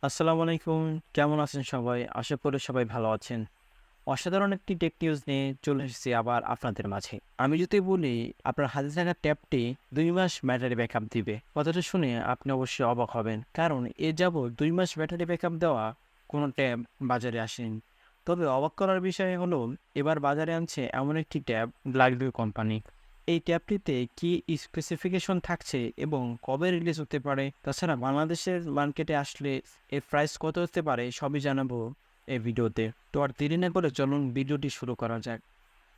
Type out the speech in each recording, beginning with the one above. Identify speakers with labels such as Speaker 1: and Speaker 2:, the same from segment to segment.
Speaker 1: আসসালামু আলাইকুম। কেমন আছেন সবাই? আশা করি সবাই ভালো আছেন। অসাধারণ একটি টেক নিউজ নিয়ে চলে এসেছি আবার আপনাদের মাঝে। আমি যদি বলি আপনার হাতে থাকা ট্যাবটি ২ মাস ব্যাটারি ব্যাকআপ দিবে। কথাটা শুনে আপনি অবশ্যই অবাক হবেন। কারণ এ যাবৎ ২ মাস ব্যাটারি ব্যাকআপ দেওয়া কোনো ট্যাব বাজারে আসেনি। তবে অবাক করার বিষয় হলো এবার বাজারে আনছে এমন একটি ট্যাব ব্ল্যাকভিউ কোম্পানি। এই ট্যাবটিতে কি স্পেসিফিকেশন থাকছে এবং কবে রিলিজ হতে পারে? তাছাড়া বাংলাদেশের মার্কেটে আসলে এর প্রাইস কত হতে পারে সবই জানাবো এই ভিডিওতে। তো আর দেরি না করে চলুন ভিডিওটি শুরু করা যাক।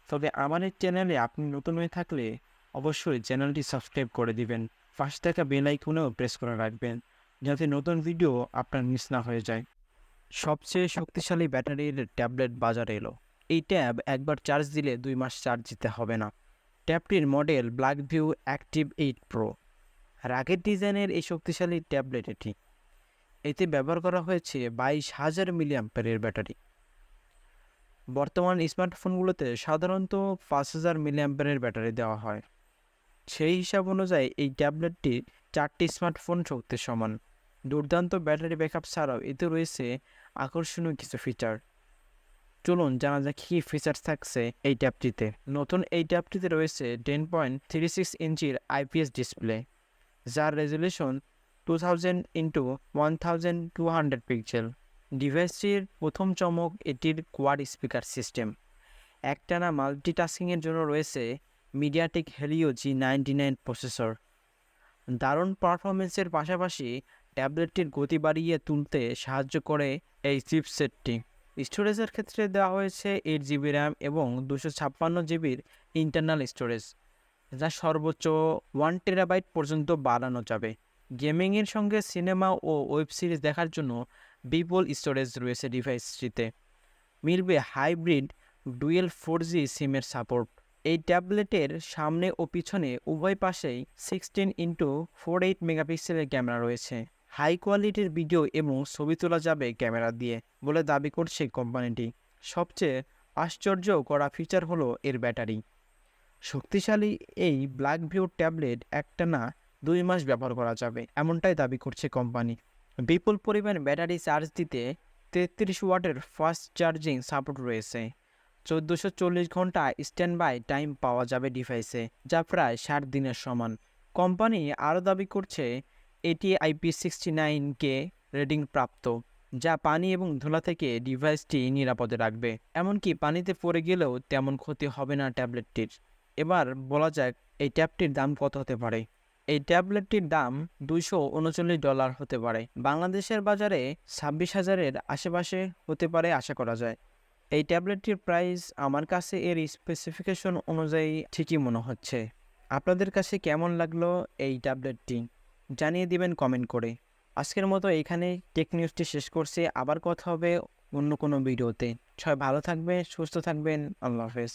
Speaker 1: তবে আমার এই চ্যানেলে আপনি নতুন হয়ে থাকলে অবশ্যই চ্যানেলটি সাবস্ক্রাইব করে দিবেন। পাশে থাকা বেল আইকনেও প্রেস করে রাখবেন যাতে নতুন ভিডিও আপনার মিস না হয়ে যায়। সবচেয়ে শক্তিশালী ব্যাটারির ট্যাবলেট বাজারে এলো। এই ট্যাব একবার চার্জ দিলে ২ মাস চার্জ দিতে হবে না। ট্যাবটির মডেল ব্ল্যাকভিউ অ্যাক্টিভ 8 প্রো। রাগের ডিজাইনের এই শক্তিশালী ট্যাবলেট এটি। এতে ব্যবহার করা হয়েছে ২২,০০০ মিলিঅ্যাম্পিয়ারের ব্যাটারি। বর্তমান স্মার্টফোনগুলোতে সাধারণত ৫,০০০ মিলিঅ্যাম্পিয়ারের ব্যাটারি দেওয়া হয়। সেই হিসাব অনুযায়ী এই ট্যাবলেটটি ৪টি স্মার্টফোন শক্তির সমান। দুর্দান্ত ব্যাটারি ব্যাকআপ ছাড়াও এতে রয়েছে আকর্ষণীয় কিছু ফিচার। চলুন জানা যাক কী ফিচার্স থাকছে এই ট্যাবটিতে। নতুন এই ট্যাবটিতে রয়েছে 10.36 ইঞ্চির আইপিএস ডিসপ্লে, যার রেজলিউশন 2000 ইন্টু 1200 পিক্সেল। ডিভাইসটির প্রথম চমক এটির কোয়াড স্পিকার সিস্টেম। একটানা মাল্টিটাস্কিংয়ের জন্য রয়েছে মিডিয়াটেক হেলিও G99 প্রসেসর। দারুণ পারফরমেন্সের পাশাপাশি ট্যাবলেটটির গতি বাড়িয়ে তুলতে সাহায্য করে এই চিপসেটটি। স্টোরেজের ক্ষেত্রে দেওয়া হয়েছে 8 জিবি র্যাম এবং 256 জিবির ইন্টারনাল স্টোরেজ, যা সর্বোচ্চ 1 টেরাবাইট পর্যন্ত বাড়ানো যাবে। গেমিংয়ের সঙ্গে সিনেমা ও ওয়েব সিরিজ দেখার জন্য বিপুল স্টোরেজ রয়েছে ডিভাইসটিতে। মিলবে হাইব্রিড ডুয়েল 4G সিমের সাপোর্ট। এই ট্যাবলেটের সামনে ও পিছনে উভয় পাশেই 16x48 মেগাপিক্সেলের ক্যামেরা রয়েছে। হাই কোয়ালিটির ভিডিও এবং ছবি তোলা যাবে ক্যামেরা দিয়ে বলে দাবি করছে কোম্পানিটি। সবচেয়ে আশ্চর্য করা ফিচার হলো এর ব্যাটারি। শক্তিশালী এই ব্ল্যাকভিউ ট্যাবলেট একটানা ২ মাস ব্যবহার করা যাবে এমনটাই দাবি করছে কোম্পানি। বিপুল পরিমাণ ব্যাটারি চার্জ দিতে ৩৩ ওয়াটের ফাস্ট চার্জিং সাপোর্ট রয়েছে। ১৪৪০ ঘন্টা স্ট্যান্ড বাই টাইম পাওয়া যাবে ডিভাইসে, যা প্রায় ৬০ দিনের সমান। কোম্পানি আরও দাবি করছে এটি IP69K রেটিং প্রাপ্ত, যা পানি এবং ধুলা থেকে ডিভাইসটি নিরাপদে রাখবে। এমনকি পানিতে পড়ে গেলেও তেমন ক্ষতি হবে না ট্যাবলেটটির। এবার বলা যাক এই ট্যাবটির দাম কত হতে পারে। এই ট্যাবলেটটির দাম $২৩৯ হতে পারে। বাংলাদেশের বাজারে ২৬,০০০-এর আশেপাশে হতে পারে আশা করা যায়। এই ট্যাবলেটটির প্রাইস আমার কাছে এর স্পেসিফিকেশন অনুযায়ী ঠিকই মনে হচ্ছে। আপনাদের কাছে কেমন লাগলো এই ট্যাবলেটটি জানিয়ে দিবেন কমেন্ট করে। আজকের মতো এইখানে টেক নিউজটি শেষ করছি। আবার কথা হবে অন্য কোনো ভিডিওতে। সবাই ভালো থাকবেন, সুস্থ থাকবেন। আল্লাহ হাফেজ।